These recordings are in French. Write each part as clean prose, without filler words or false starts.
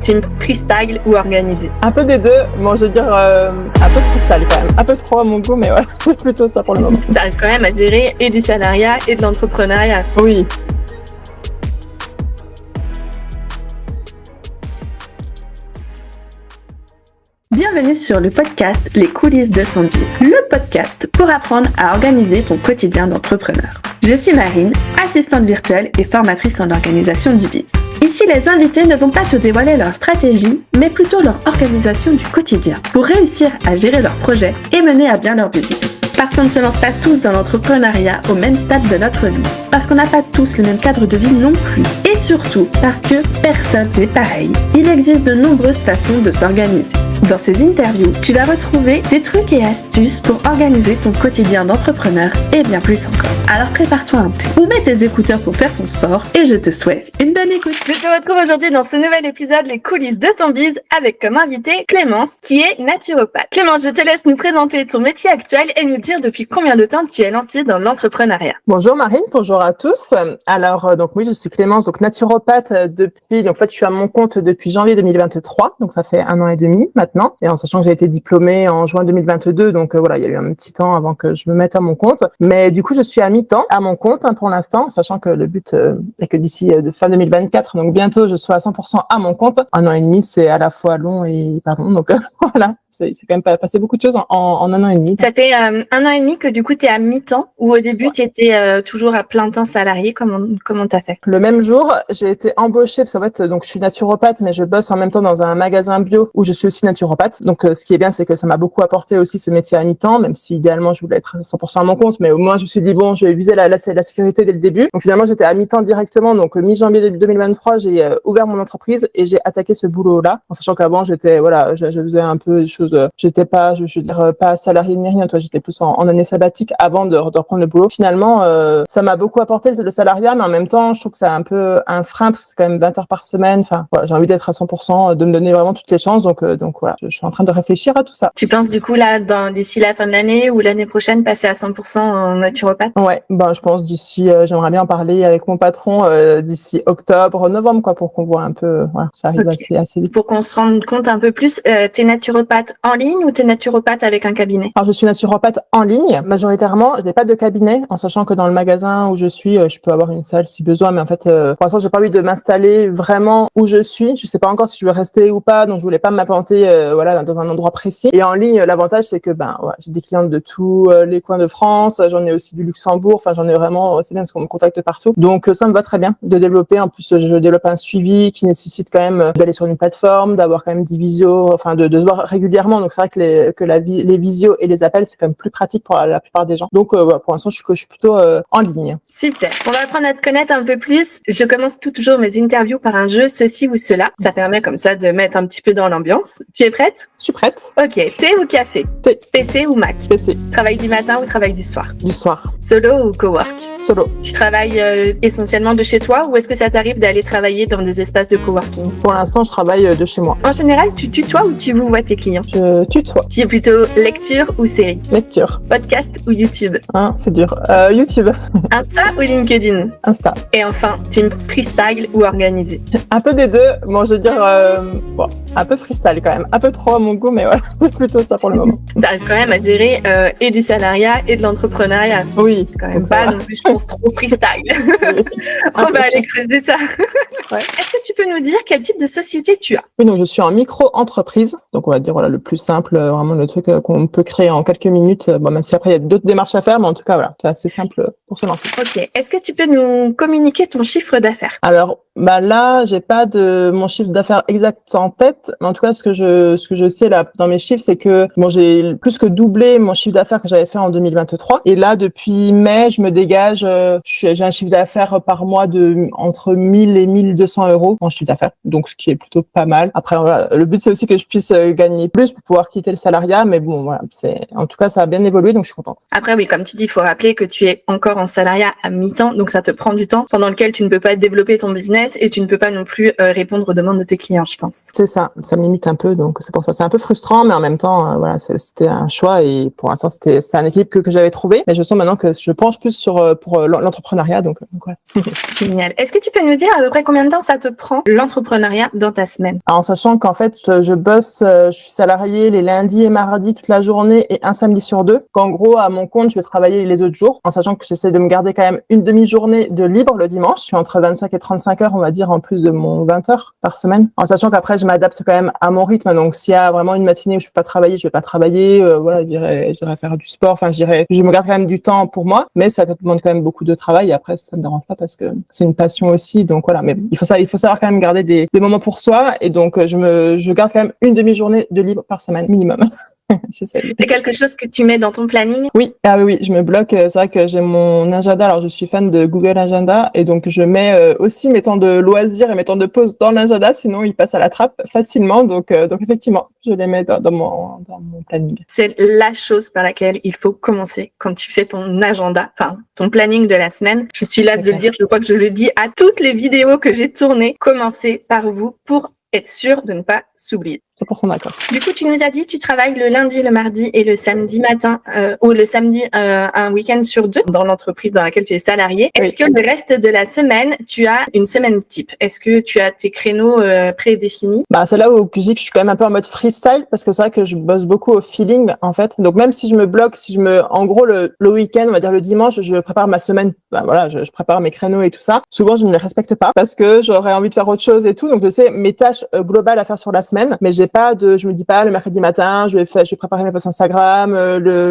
Team freestyle ou organisé? Un peu des deux, bon je veux dire un peu freestyle quand même, un peu trop à mon goût, mais voilà, c'est plutôt ça pour le moment. T'arrives quand même à gérer et du salariat et de l'entrepreneuriat. Oui. Bienvenue sur le podcast Les coulisses de ton biz, le podcast pour apprendre à organiser ton quotidien d'entrepreneur. Je suis Marine, assistante virtuelle et formatrice en organisation du biz. Ici, les invités ne vont pas te dévoiler leur stratégie, mais plutôt leur organisation du quotidien pour réussir à gérer leurs projets et mener à bien leur business. Parce qu'on ne se lance pas tous dans l'entrepreneuriat au même stade de notre vie. Parce qu'on n'a pas tous le même cadre de vie non plus. Et surtout, parce que personne n'est pareil. Il existe de nombreuses façons de s'organiser. Dans ces interviews, tu vas retrouver des trucs et astuces pour organiser ton quotidien d'entrepreneur et bien plus encore. Alors prépare-toi un thé ou mets tes écouteurs pour faire ton sport et je te souhaite une bonne écoute. Je te retrouve aujourd'hui dans ce nouvel épisode Les coulisses de ton biz avec comme invité Clémence qui est naturopathe. Clémence, je te laisse nous présenter ton métier actuel et nous dire depuis combien de temps tu es lancée dans l'entrepreneuriat. Bonjour Marine, bonjour à tous. Alors donc oui, je suis Clémence, donc naturopathe depuis, donc en fait je suis à mon compte depuis janvier 2023, donc ça fait 1 an et demi maintenant, et en sachant que j'ai été diplômée en juin 2022, donc voilà, il y a eu un petit temps avant que je me mette à mon compte, mais du coup je suis à mi-temps à mon compte pour l'instant, sachant que le but est que d'ici de fin 2024, donc bientôt je sois à 100% à mon compte. 1 an et demi, c'est à la fois long et pardon, donc voilà, c'est quand même passé beaucoup de choses en 1 an et demi. Ça fait 1 an et demi que du coup tu es à mi-temps ou au début tu étais toujours à plein temps salarié, comment t'as fait? Le même jour, j'ai été embauchée parce qu'en fait donc je suis naturopathe mais je bosse en même temps dans un magasin bio où je suis aussi naturopathe. Donc ce qui est bien c'est que ça m'a beaucoup apporté aussi ce métier à mi-temps, même si idéalement je voulais être à 100% à mon compte, mais au moins je me suis dit bon, je vais viser la sécurité dès le début. Donc finalement j'étais à mi-temps directement, donc mi-janvier 2023, j'ai ouvert mon entreprise et j'ai attaqué ce boulot-là, en sachant qu'avant j'étais voilà, je faisais un peu des choses, j'étais pas, je veux dire pas salarié ni rien, toi j'étais plus en année sabbatique avant de reprendre le boulot. Finalement ça m'a beaucoup apporté le salariat, mais en même temps je trouve que c'est un peu un frein parce que c'est quand même 20 heures par semaine. Enfin voilà, j'ai envie d'être à 100%, de me donner vraiment toutes les chances, donc voilà, je suis en train de réfléchir à tout ça. Tu penses du coup là d'ici la fin de l'année ou l'année prochaine passer à 100% en naturopathe? Ouais, ben je pense d'ici, j'aimerais bien en parler avec mon patron d'ici octobre, novembre quoi, pour qu'on voit un peu, voilà, ça arrive assez vite. Pour qu'on se rende compte un peu plus, t'es naturopathe en ligne ou t'es naturopathe avec un cabinet? Alors je suis naturopathe en ligne, majoritairement, j'ai pas de cabinet, en sachant que dans le magasin où je suis, je peux avoir une salle si besoin, mais en fait, pour l'instant, j'ai pas envie de m'installer vraiment où je suis. Je sais pas encore si je veux rester ou pas, donc je voulais pas m'implanter, voilà, dans un endroit précis. Et en ligne, l'avantage, c'est que, voilà, j'ai des clientes de tous les coins de France, j'en ai aussi du Luxembourg, enfin, j'en ai vraiment, c'est bien parce qu'on me contacte partout. Donc, ça me va très bien de développer. En plus, je développe un suivi qui nécessite quand même d'aller sur une plateforme, d'avoir quand même des visios, enfin, de se voir régulièrement. Donc, c'est vrai que les visios et les appels, c'est quand même plus pratique pour la plupart des gens. Donc, voilà, pour l'instant, je suis plutôt en ligne. Super. On va apprendre à te connaître un peu plus. Je commence toujours mes interviews par un jeu, ceci ou cela. Ça permet comme ça de mettre un petit peu dans l'ambiance. Tu es prête? Je suis prête. Ok. Thé ou café? Thé. PC ou Mac? PC. Travail du matin ou travail du soir? Du soir. Solo ou cowork? Solo. Tu travailles essentiellement de chez toi ou est-ce que ça t'arrive d'aller travailler dans des espaces de coworking? Pour l'instant, je travaille de chez moi. En général, tu tutoies ou tu vouvoies tes clients? Je tutoie. Tu es plutôt lecture ou série? Lecture. Podcast ou YouTube? C'est dur. YouTube. Insta ou LinkedIn? Insta. Et enfin, team freestyle ou organisé? Un peu des deux. Bon, je veux dire, un peu freestyle quand même. Un peu trop à mon goût, mais voilà, c'est plutôt ça pour le moment. T'arrives quand même à gérer et du salariat et de l'entrepreneuriat. Oui. Quand même pas non plus, je pense, trop freestyle. Oui. On va aller creuser ça. Ouais. Est-ce que tu peux nous dire quel type de société tu as? Oui, donc je suis en micro-entreprise. Donc on va dire voilà le plus simple, vraiment le truc qu'on peut créer en quelques minutes. Bon, même si après il y a d'autres démarches à faire, mais en tout cas voilà, c'est assez simple pour se lancer. Ok. Est-ce que tu peux nous communiquer ton chiffre d'affaires? Alors là, j'ai pas de mon chiffre d'affaires exact en tête, mais en tout cas ce que je sais là dans mes chiffres, c'est que bon, j'ai plus que doublé mon chiffre d'affaires que j'avais fait en 2023. Et là, depuis mai, je me dégage, j'ai un chiffre d'affaires par mois de entre 1000 et 1200 euros en chiffre d'affaires. Donc ce qui est plutôt pas mal. Après voilà, le but c'est aussi que je puisse gagner plus pour pouvoir quitter le salariat, mais bon voilà, en tout cas ça a bien évolué, donc je suis contente. Après oui, comme tu dis, il faut rappeler que tu es encore en salariat à mi-temps, donc ça te prend du temps pendant lequel tu ne peux pas développer ton business et tu ne peux pas non plus répondre aux demandes de tes clients, je pense. C'est ça me limite un peu, donc c'est pour ça. C'est un peu frustrant, mais en même temps, voilà, c'était un choix et pour l'instant, c'était un équilibre que j'avais trouvé. Mais je sens maintenant que je penche plus pour l'entrepreneuriat, donc voilà. Génial. Est-ce que tu peux nous dire à peu près combien de temps ça te prend l'entrepreneuriat dans ta semaine? Alors, en sachant qu'en fait, je bosse, je suis salariée les lundis et mardis toute la journée et un samedi sur deux. Qu'en gros, à mon compte, je vais travailler les autres jours, en sachant que j'essaie de me garder quand même une demi-journée de libre le dimanche. Je suis entre 25 et 35 heures, on va dire, en plus de mon 20 heures par semaine. En sachant qu'après, je m'adapte quand même à mon rythme. Donc, s'il y a vraiment une matinée où je peux pas travailler, je vais pas travailler. Voilà, j'irai faire du sport. Enfin, je me garde quand même du temps pour moi, mais ça demande quand même beaucoup de travail. Et après, ça me dérange pas parce que c'est une passion aussi. Donc voilà, mais il faut savoir quand même garder des moments pour soi. Et donc, je garde quand même une demi-journée de libre par semaine minimum. C'est quelque chose que tu mets dans ton planning? Oui, oui, je me bloque. C'est vrai que j'ai mon agenda. Alors, je suis fan de Google Agenda et donc je mets aussi mes temps de loisirs et mes temps de pause dans l'agenda, sinon ils passent à la trappe facilement. Donc effectivement, je les mets dans mon planning. C'est la chose par laquelle il faut commencer quand tu fais ton agenda, enfin ton planning de la semaine. Je suis lasse de le dire, je crois que je le dis à toutes les vidéos que j'ai tournées. Commencez par vous pour être sûr de ne pas s'oublier. 100% d'accord. Du coup, tu nous as dit tu travailles le lundi, le mardi et le samedi matin ou le samedi un week-end sur deux dans l'entreprise dans laquelle tu es salarié. Est-ce que le reste de la semaine, tu as une semaine type? Est-ce que tu as tes créneaux prédéfinis? C'est là où je dis que je suis quand même un peu en mode freestyle parce que c'est vrai que je bosse beaucoup au feeling en fait. Donc même si je me bloque, en gros le week-end, on va dire le dimanche, je prépare ma semaine. Voilà, je prépare mes créneaux et tout ça. Souvent, je ne les respecte pas parce que j'aurais envie de faire autre chose et tout. Donc je sais mes tâches globales à faire sur la semaine, mais je me dis pas le mercredi matin, je vais préparer mes posts Instagram,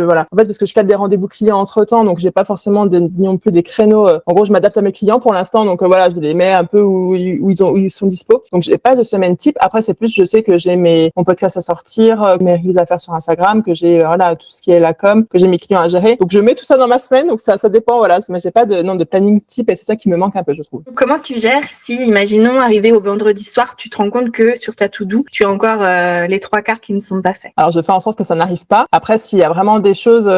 voilà. En fait, parce que je cale des rendez-vous clients entre temps, donc j'ai pas forcément non plus des créneaux. En gros, je m'adapte à mes clients pour l'instant, donc voilà, je les mets un peu où ils sont dispo. Donc j'ai pas de semaine type. Après, c'est plus, je sais que j'ai mon podcast à sortir, mes reels à faire sur Instagram, que j'ai voilà tout ce qui est la com, que j'ai mes clients à gérer. Donc je mets tout ça dans ma semaine, donc ça dépend, voilà. Mais j'ai pas de planning type et c'est ça qui me manque un peu, je trouve. Comment tu gères si, imaginons, arrivé au vendredi soir, tu te rends compte que sur ta to-do, tu as encore les 3/4 qui ne sont pas faits? Alors, je fais en sorte que ça n'arrive pas. Après, s'il y a vraiment des choses,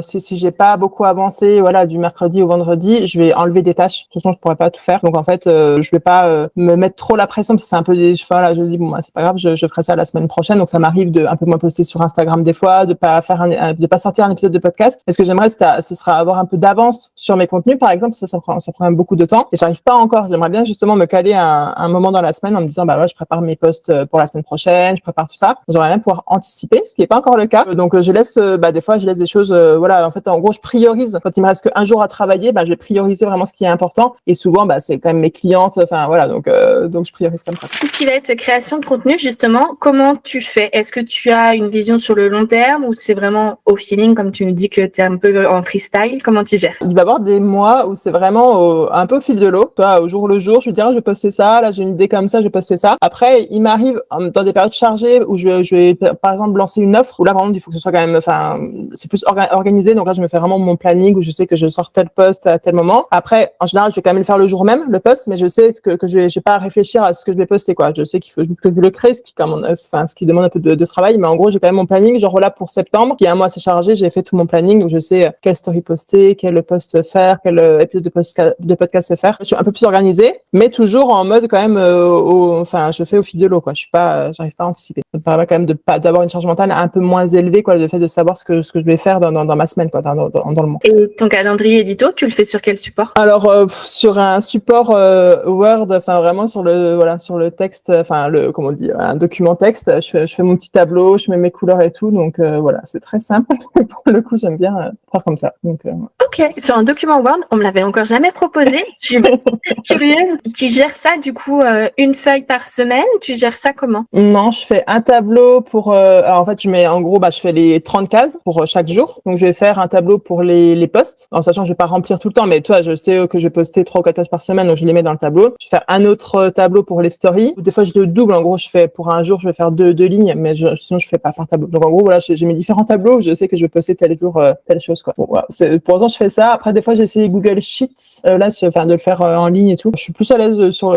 si j'ai pas beaucoup avancé, voilà, du mercredi au vendredi, je vais enlever des tâches. De toute façon, je pourrais pas tout faire. Donc, en fait, je vais pas me mettre trop la pression parce que c'est un peu voilà, je dis, bon, c'est pas grave, je ferai ça la semaine prochaine. Donc, ça m'arrive de un peu moins poster sur Instagram des fois, de pas sortir un épisode de podcast. Et ce que j'aimerais, ce sera avoir un peu d'avance sur mes contenus, par exemple. Ça prend même beaucoup de temps. Et j'arrive pas encore. J'aimerais bien justement me caler un moment dans la semaine en me disant, je prépare mes posts pour la semaine prochaine, je prépare tout ça. J'aimerais bien pouvoir anticiper, ce qui n'est pas encore le cas. Donc je laisse, des fois, je laisse des choses. Voilà, en fait, en gros, je priorise. Quand il me reste qu'un jour à travailler, je vais prioriser vraiment ce qui est important. Et souvent, c'est quand même mes clientes. Enfin voilà, donc je priorise comme ça. Tout ce qui va être création de contenu, justement, comment tu fais? Est-ce que tu as une vision sur le long terme ou c'est vraiment au feeling, comme tu nous dis que tu es un peu en freestyle? Comment tu gères? Il va y avoir des mois où c'est vraiment un peu au fil de l'eau. Au jour le jour, je vais dire, je vais poster ça. Là, j'ai une idée comme ça, je vais poster ça. Après, il m'arrive dans des périodes chargées où je vais par exemple lancer une offre où là par exemple il faut que ce soit quand même, c'est plus organisé, donc là je me fais vraiment mon planning où je sais que je sors tel post à tel moment. Après en général je vais quand même le faire le jour même, le post, mais je sais que je vais pas à réfléchir à ce que je vais poster, quoi. Je sais qu'il faut que je le crée, ce qui demande un peu de travail, mais en gros j'ai quand même mon planning, genre voilà, pour septembre qui est un mois assez chargé, j'ai fait tout mon planning, donc je sais quelle story poster, quel post faire, quel épisode de podcast faire. Je suis un peu plus organisée, mais toujours en mode quand même je fais au fil de l'eau, quoi. J'arrive pas à anticiper. Ça me permet quand même d'avoir une charge mentale un peu moins élevée, quoi, le fait de savoir ce que je vais faire dans ma semaine, quoi, dans le mois. Et ton calendrier édito, tu le fais sur quel support? Alors sur un support Word, vraiment sur le texte, comment on dit, un document texte. Je fais mon petit tableau, je mets mes couleurs et tout, donc voilà, c'est très simple. Pour le coup, j'aime bien faire comme ça. Donc Ok, sur un document Word, on me l'avait encore jamais proposé. Je suis curieuse. Tu gères ça du coup une feuille par semaine? Tu gères ça comment? Non, je fais un tableau pour. Alors en fait, je fais les 30 cases pour chaque jour. Donc je vais faire un tableau pour les posts, en sachant que je vais pas remplir tout le temps, mais toi, je sais que je vais poster 3 ou 4 posts par semaine, donc je les mets dans le tableau. Je vais faire un autre tableau pour les stories. Des fois, je le double. En gros, pour un jour, je vais faire deux lignes, mais sinon je fais pas par tableau. Donc en gros, voilà, j'ai mes différents tableaux. Je sais que je vais poster tel jour telle chose, quoi. Bon, voilà. Pour l'instant, je fais ça. Après, des fois, j'ai essayé Google Sheets, de le faire en ligne et tout. Je suis plus à l'aise sur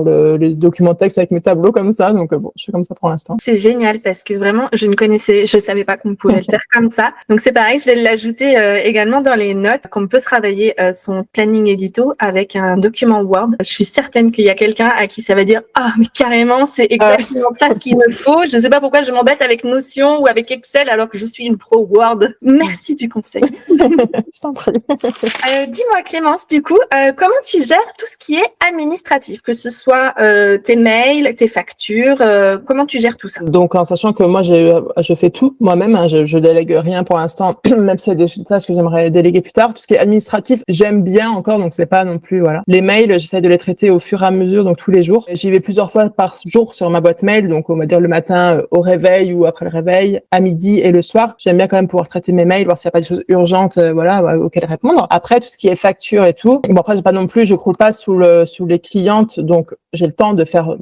les documents texte avec mes tableaux comme ça, donc bon, je fais comme ça pour l'instant. c'est génial parce que vraiment, je savais pas qu'on pouvait le faire comme ça. Donc c'est pareil, je vais l'ajouter également dans les notes, qu'on peut travailler son planning édito avec un document Word. Je suis certaine qu'il y a quelqu'un à qui ça va dire mais carrément, c'est exactement ça ce qu'il me faut. Je sais pas pourquoi je m'embête avec Notion ou avec Excel alors que je suis une pro Word. Merci du conseil. Je t'en prie. Dis-moi Clémence, du coup, comment tu gères tout ce qui est administratif, que ce soit tes mails, tes factures, comment tu gères tout ça? Donc, en sachant que moi, je fais tout moi-même, hein, je délègue rien pour l'instant, même si c'est des tâches que j'aimerais déléguer plus tard. Tout ce qui est administratif, j'aime bien encore, donc c'est pas non plus, voilà. Les mails, j'essaie de les traiter au fur et à mesure, donc tous les jours. J'y vais plusieurs fois par jour sur ma boîte mail, donc on va dire le matin au réveil ou après le réveil, à midi et le soir. J'aime bien quand même pouvoir traiter mes mails, voir s'il n'y a pas des choses urgentes, auxquelles répondre. Après, tout ce qui est facture et tout. Bon, après, j'ai pas non plus, je croule pas sous les clientes, donc j'ai le temps de faire,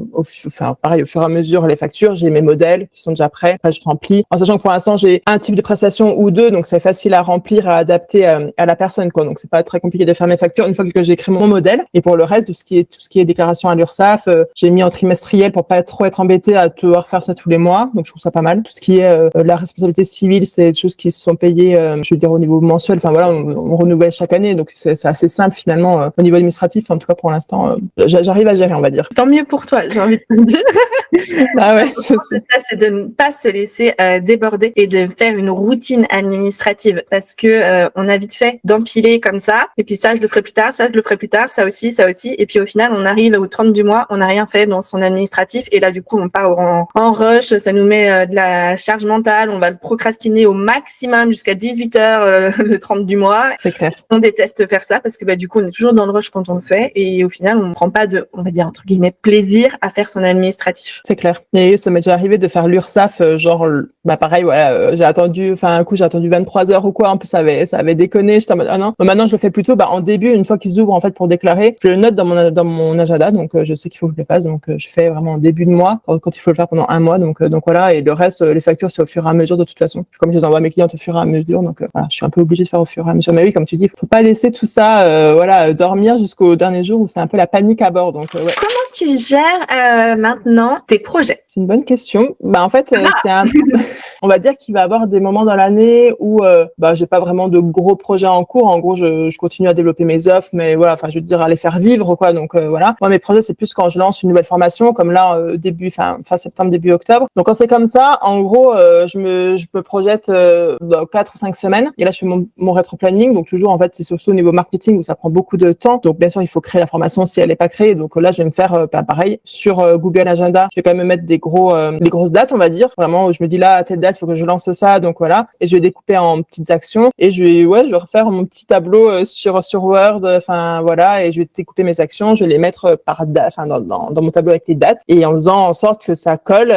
pareil, au fur et à mesure les factures. J'ai mes modèles qui sont déjà prêts. Après, je remplis. En sachant que pour l'instant, j'ai un type de prestation ou deux, donc c'est facile à remplir, à adapter à la personne, quoi. Donc c'est pas très compliqué de faire mes factures une fois que j'ai créé mon modèle. Et pour le reste, tout ce qui est déclaration à l'URSSAF, j'ai mis en trimestriel pour pas trop être embêté à devoir faire ça tous les mois. Donc je trouve ça pas mal. Tout ce qui est la responsabilité civile, c'est des choses qui se sont payées, je veux dire au niveau mensuel. Enfin voilà, on renouvelle chaque année, donc c'est assez simple finalement au niveau administratif. En tout cas pour l'instant, j'arrive à gérer, on va dire. Tant mieux pour toi, j'ai envie de te dire. Ah ouais, je sais. Ça, c'est de ne pas se laisser déborder et de faire une routine administrative parce que on a vite fait d'empiler comme ça et puis ça je le ferai plus tard, ça je le ferai plus tard, ça aussi et puis au final on arrive au 30 du mois, on n'a rien fait dans son administratif et là du coup on part en rush, ça nous met de la charge mentale, on va le procrastiner au maximum jusqu'à 18h le 30 du mois. C'est clair. On déteste faire ça parce que du coup on est toujours dans le rush quand on le fait et au final on ne prend pas de, on va dire entre guillemets, plaisir à faire son administratif. C'est clair. Et ça m'est déjà arrivé de faire l'URSSAF, pareil, voilà, j'ai attendu 23 heures ou quoi, en plus ça avait déconné, j'étais en mode, ah non, maintenant je le fais plutôt, en début, une fois qu'ils s'ouvrent, en fait, pour déclarer, je le note dans mon agenda, donc je sais qu'il faut que je le fasse, donc je fais vraiment en début de mois, quand il faut le faire pendant un mois, donc voilà, et le reste, les factures, c'est au fur et à mesure de toute façon. Comme je les envoie à mes clients au fur et à mesure, donc voilà, je suis un peu obligée de faire au fur et à mesure. Mais oui, comme tu dis, faut pas laisser tout ça, dormir jusqu'au dernier jour où c'est un peu la panique à bord, donc ouais. Comment tu gères maintenant tes projets? C'est une bonne question. En fait, c'est on va dire qu'il va y avoir des moments dans l'année où j'ai pas vraiment de gros projets en cours. En gros, je continue à développer mes offres, mais voilà, je veux dire à les faire vivre, quoi. Donc voilà. Moi, mes projets, c'est plus quand je lance une nouvelle formation, comme là fin septembre, début octobre. Donc quand c'est comme ça, en gros, je me projette dans 4 ou 5 semaines. Et là, je fais mon rétro-planning. Donc toujours, en fait, c'est surtout au niveau marketing où ça prend beaucoup de temps. Donc bien sûr, il faut créer la formation si elle n'est pas créée. Donc là, je vais me faire pareil sur Google Agenda. Je vais quand même me mettre les grosses dates, on va dire, vraiment où je me dis là à telle date il faut que je lance ça, donc voilà, et je vais découper en petites actions et je vais refaire mon petit tableau sur Word, voilà, et je vais découper mes actions, je vais les mettre par date, dans mon tableau avec les dates, et en faisant en sorte que ça colle,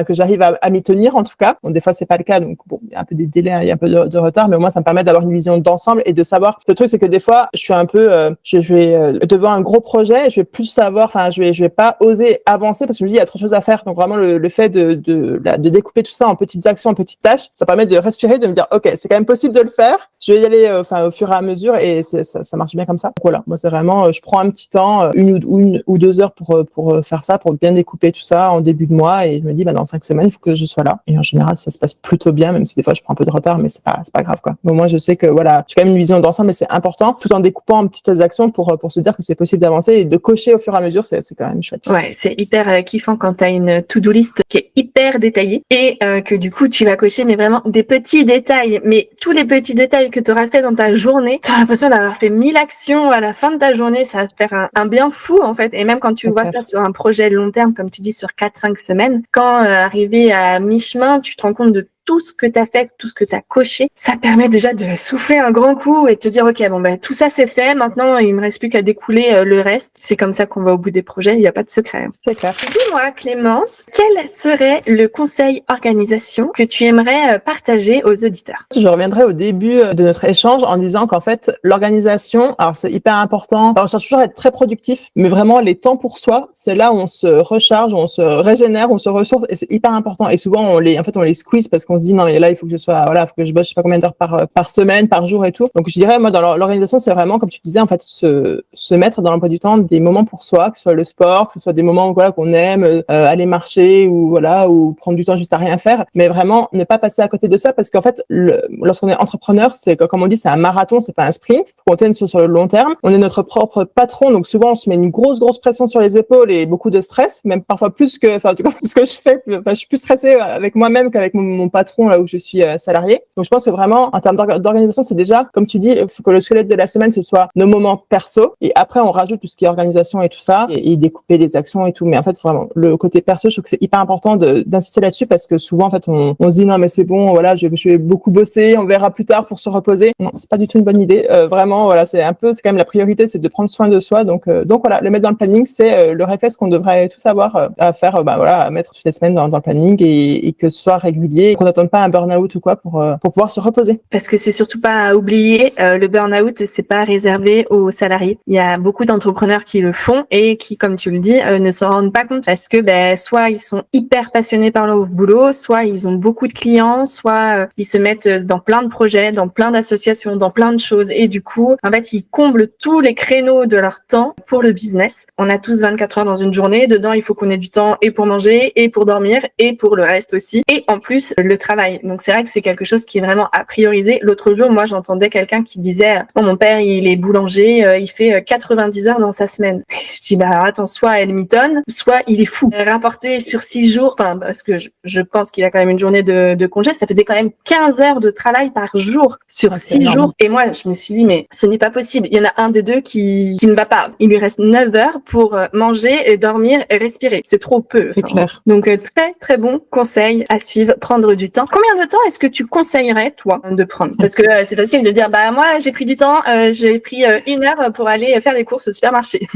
que j'arrive à m'y tenir en tout cas. Bon, des fois c'est pas le cas, donc bon, il y a un peu des délais, il y a un peu de retard, mais au moins ça me permet d'avoir une vision d'ensemble et de savoir. Le truc c'est que des fois je suis un peu je vais devant un gros projet, je vais plus savoir, je vais pas oser avancer parce que je me dis il y a trop de choses à faire. Donc vraiment le fait de découper tout ça en petites actions, en petites tâches, ça permet de respirer, de me dire ok, c'est quand même possible de le faire. Je vais y aller au fur et à mesure et ça marche bien comme ça. Donc voilà, moi c'est vraiment je prends un petit temps, une ou 2 heures pour faire ça, pour bien découper tout ça en début de mois et je me dis dans 5 semaines, il faut que je sois là. Et en général, ça se passe plutôt bien, même si des fois je prends un peu de retard, mais c'est pas grave quoi. Mais moi je sais que voilà, j'ai quand même une vision d'ensemble et c'est important, tout en découpant en petites actions pour se dire que c'est possible d'avancer et de cocher au fur et à mesure, c'est quand même chouette. Ouais, c'est hyper kiffant quand tu as une to-do list qui est hyper détaillée et que du coup tu vas cocher mais vraiment des petits détails, mais tous les petits détails que tu auras fait dans ta journée, tu as l'impression d'avoir fait 1000 actions à la fin de ta journée, ça va te faire un bien fou en fait. Et même quand tu vois ça sur un projet long terme, comme tu dis sur 4-5 semaines, quand arrivé à mi-chemin, tu te rends compte de tout ce que tu as fait, tout ce que tu as coché, ça te permet déjà de souffler un grand coup et de te dire ok, tout ça c'est fait, maintenant il me reste plus qu'à découler le reste. C'est comme ça qu'on va au bout des projets, il n'y a pas de secret. C'est clair. Dis-moi Clémence, quel serait le conseil organisation que tu aimerais partager aux auditeurs? Je reviendrai au début de notre échange en disant qu'en fait l'organisation, alors c'est hyper important, on cherche toujours à être très productif, mais vraiment les temps pour soi, c'est là où on se recharge, où on se régénère, où on se ressource et c'est hyper important. Et souvent on les squeeze parce qu'on qu'on se dit non mais là il faut que je bosse je sais pas combien d'heures par semaine, par jour et tout. Donc je dirais moi dans l'organisation c'est vraiment comme tu disais en fait se mettre dans l'emploi du temps des moments pour soi, que ce soit le sport, que ce soit des moments voilà qu'on aime, aller marcher ou prendre du temps juste à rien faire, mais vraiment ne pas passer à côté de ça parce qu'en fait lorsqu'on est entrepreneur c'est comme on dit c'est un marathon, c'est pas un sprint. Faut compter sur le long terme. On est notre propre patron donc souvent on se met une grosse pression sur les épaules et beaucoup de stress, même parfois plus que en tout cas ce que je fais. Je suis plus stressée avec moi-même qu'avec mon patron là où je suis salarié. Donc je pense que vraiment en termes d'organisation c'est déjà comme tu dis il faut que le squelette de la semaine ce soit nos moments perso et après on rajoute tout ce qui est organisation et tout ça et découper les actions et tout. Mais en fait vraiment le côté perso je trouve que c'est hyper important d'insister là-dessus parce que souvent en fait on se dit non mais c'est bon voilà je vais beaucoup bosser, on verra plus tard pour se reposer. Non c'est pas du tout une bonne idée. Vraiment voilà c'est quand même la priorité c'est de prendre soin de soi donc voilà le mettre dans le planning c'est le réflexe qu'on devrait tous avoir à faire à mettre toutes les semaines dans le planning et que ce soit régulier et qu'on n'attende pas un burn-out ou quoi pour pouvoir se reposer. Parce que c'est surtout pas à oublier, le burn-out c'est pas réservé aux salariés. Il y a beaucoup d'entrepreneurs qui le font et qui comme tu le dis ne s'en rendent pas compte parce que soit ils sont hyper passionnés par leur boulot, soit ils ont beaucoup de clients, soit ils se mettent dans plein de projets, dans plein d'associations, dans plein de choses et du coup en fait ils comblent tous les créneaux de leur temps pour le business. On a tous 24 heures dans une journée, dedans il faut qu'on ait du temps et pour manger et pour dormir et pour le reste aussi et en plus le travail. Donc c'est vrai que c'est quelque chose qui est vraiment à prioriser. L'autre jour, moi j'entendais quelqu'un qui disait mon père il est boulanger, il fait 90 heures dans sa semaine. Je dis attends, soit elle mitonne, soit il est fou. Rapporté sur 6 jours, parce que je pense qu'il a quand même une journée de congé, ça faisait quand même 15 heures de travail par jour sur 6 jours. Et moi je me suis dit mais ce n'est pas possible. Il y en a un des deux qui ne va pas. Il lui reste 9 heures pour manger et dormir et respirer. C'est trop peu. C'est clair. Donc très très bon conseil à suivre, prendre du temps. Combien de temps est-ce que tu conseillerais toi de prendre? Parce que c'est facile de dire moi j'ai pris du temps, j'ai pris 1 heure pour aller faire les courses au supermarché.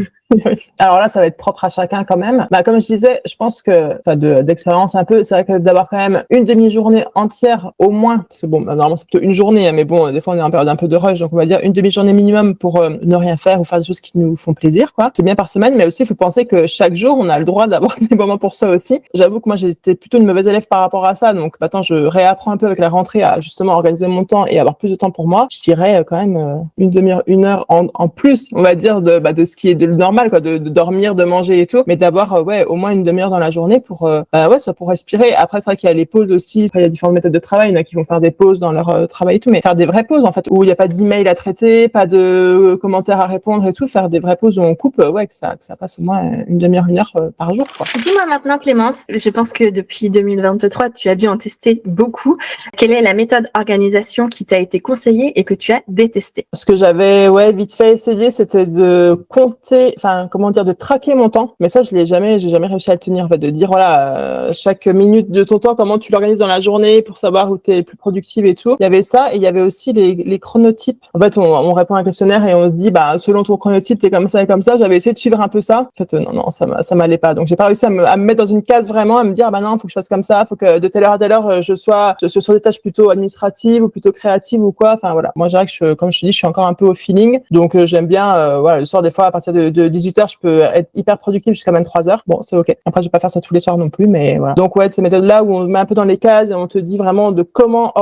Alors là, ça va être propre à chacun quand même. Comme je disais, je pense que, d'expérience un peu, c'est vrai que d'avoir quand même une demi-journée entière au moins, parce que normalement c'est plutôt une journée, mais bon, des fois on est en période un peu de rush, donc on va dire une demi-journée minimum pour ne rien faire ou faire des choses qui nous font plaisir, quoi. C'est bien par semaine, mais aussi il faut penser que chaque jour on a le droit d'avoir des moments pour soi aussi. J'avoue que moi j'étais plutôt une mauvaise élève par rapport à ça, donc maintenant je réapprends un peu avec la rentrée à justement organiser mon temps et avoir plus de temps pour moi. Je dirais quand même une demi-heure, 1 heure en plus, on va dire de ce qui est de normal. De dormir, de manger et tout, mais d'avoir au moins une demi-heure dans la journée pour soit pour respirer. Après c'est vrai qu'il y a les pauses aussi. Après, il y a différentes méthodes de travail. Il y en a qui vont faire des pauses dans leur travail et tout, mais faire des vraies pauses en fait où il n'y a pas d'email à traiter, pas de commentaires à répondre et tout. Faire des vraies pauses où on coupe, que ça passe au moins une demi-heure, 1 heure par jour, quoi. Dis-moi maintenant Clémence, je pense que depuis 2023 tu as dû en tester beaucoup. Quelle est la méthode organisation qui t'a été conseillée et que tu as détestée? Ce que j'avais vite fait essayé, c'était de compter, de traquer mon temps, mais ça j'ai jamais réussi à le tenir, en fait, de dire chaque minute de ton temps comment tu l'organises dans la journée pour savoir où tu es plus productive et tout. Il y avait ça et il y avait aussi les chronotypes. En fait, on répond à un questionnaire et on se dit selon ton chronotype t'es comme ça et comme ça. J'avais essayé de suivre un peu ça. En fait non, ça m'allait pas. Donc j'ai pas réussi à me mettre dans une case vraiment, à me dire non, faut que je fasse comme ça, faut que de telle heure à telle heure je sois sur des tâches plutôt administratives ou plutôt créatives ou quoi. Enfin voilà. Moi je dirais que comme je te dis, je suis encore un peu au feeling. Donc j'aime bien le soir des fois à partir de 18h je peux être hyper productive jusqu'à 23h. Bon, c'est ok. Après, je vais pas faire ça tous les soirs non plus, mais voilà. Donc ces méthodes-là où on met un peu dans les cases et on te dit vraiment de comment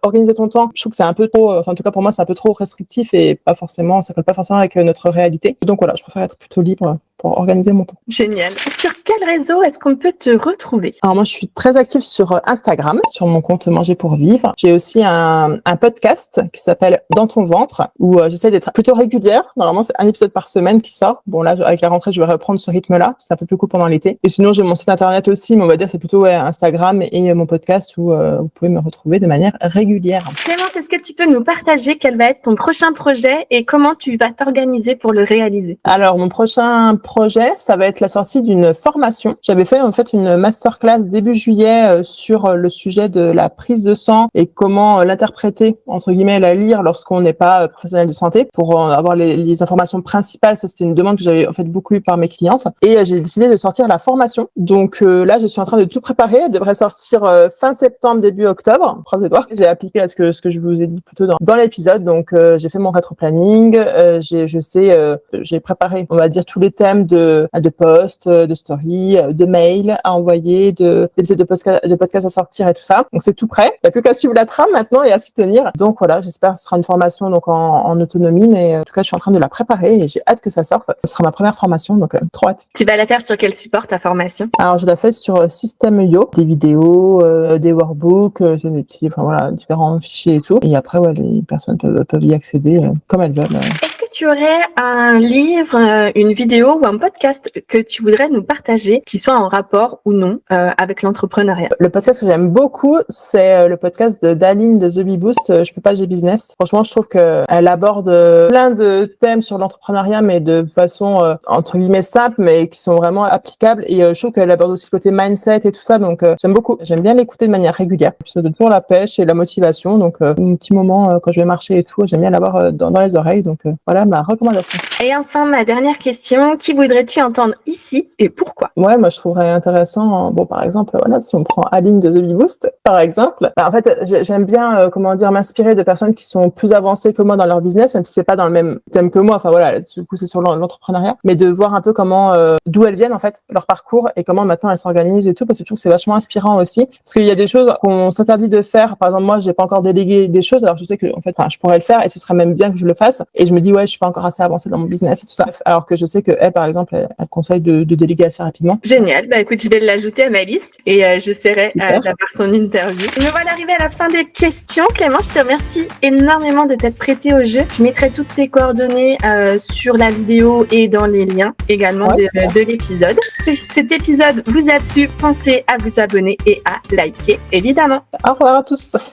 organiser ton temps. Je trouve que c'est un peu trop, en tout cas pour moi, c'est un peu trop restrictif et ça colle pas forcément avec notre réalité. Donc voilà, je préfère être plutôt libre pour organiser mon temps. Génial. Sur quel réseau est-ce qu'on peut te retrouver? Alors moi, je suis très active sur Instagram, sur mon compte Manger pour vivre. J'ai aussi un podcast qui s'appelle Dans ton ventre, où j'essaie d'être plutôt régulière. Normalement, c'est un épisode par semaine qui sort. Bon là, avec la rentrée, je vais reprendre ce rythme-là. C'est un peu plus cool pendant l'été. Et sinon, j'ai mon site internet aussi, mais on va dire c'est plutôt Instagram et mon podcast où vous pouvez me retrouver de manière régulière. Clémence, est-ce que tu peux nous partager quel va être ton prochain projet et comment tu vas t'organiser pour le réaliser? Alors, mon prochain projet, ça va être la sortie d'une formation. J'avais fait en fait une masterclass début juillet sur le sujet de la prise de sang et comment l'interpréter, entre guillemets, la lire lorsqu'on n'est pas professionnel de santé pour avoir les informations principales. Ça, c'était une demande que j'avais en fait beaucoup eu par mes clientes et j'ai décidé de sortir la formation. Donc là, je suis en train de tout préparer. Elle devrait sortir fin septembre, début octobre. Croisez les doigts. J'ai appliqué à ce que je vous ai dit plutôt dans l'épisode. Donc j'ai fait mon rétro-planning. J'ai préparé, on va dire, tous les thèmes maximum de posts, de stories, de mails à envoyer, d'épisodes de podcasts à sortir et tout ça. Donc c'est tout prêt. Il n'y a plus qu'à suivre la trame maintenant et à s'y tenir. Donc voilà, j'espère que ce sera une formation donc en autonomie, mais en tout cas je suis en train de la préparer et j'ai hâte que ça sorte. Ce sera ma première formation, donc trop hâte. Tu vas la faire sur quel support ta formation? Alors je la fais sur System.io, des vidéos, des workbooks, des petits, enfin voilà, différents fichiers et tout. Et après ouais, les personnes peuvent y accéder comme elles veulent. Est-ce que tu aurais un livre, une vidéo ou un podcast que tu voudrais nous partager qui soit en rapport ou non avec l'entrepreneuriat? Le podcast que j'aime beaucoup, c'est le podcast d'Aline de The Bee Boost, Je peux pas, j'ai business. Franchement, je trouve qu'elle aborde plein de thèmes sur l'entrepreneuriat, mais de façon entre guillemets simple, mais qui sont vraiment applicables. Et je trouve qu'elle aborde aussi le côté mindset et tout ça, donc j'aime beaucoup. J'aime bien l'écouter de manière régulière. Ça donne toujours la pêche et la motivation, donc un petit moment quand je vais marcher et tout, j'aime bien l'avoir dans les oreilles. Donc voilà ma recommandation. Et enfin, ma dernière question, qui voudrais-tu entendre ici et pourquoi? Ouais, moi je trouverais intéressant, bon par exemple, voilà, si on prend Aline de The Bee Boost, par exemple, en fait j'aime bien, m'inspirer de personnes qui sont plus avancées que moi dans leur business, même si c'est pas dans le même thème que moi, enfin voilà, du coup c'est sur l'entrepreneuriat, mais de voir un peu comment, d'où elles viennent en fait, leur parcours et comment maintenant elles s'organisent et tout, parce que je trouve que c'est vachement inspirant aussi, parce qu'il y a des choses qu'on s'interdit de faire, par exemple moi j'ai pas encore délégué des choses, alors je sais que en fait, je pourrais le faire et ce serait même bien que je le fasse, et je me dis ouais, je suis pas encore assez avancée dans mon business et tout ça, alors que je sais que elle par exemple, elle conseille de déléguer assez rapidement. Génial, bah écoute, je vais l'ajouter à ma liste et j'essaierai d'avoir son interview. Me voilà arrivée à la fin des questions. Clément, je te remercie énormément de t'être prêté au jeu. Je mettrai toutes tes coordonnées sur la vidéo et dans les liens également de l'épisode. Si cet épisode vous a plu, pensez à vous abonner et à liker, évidemment. Au revoir à tous.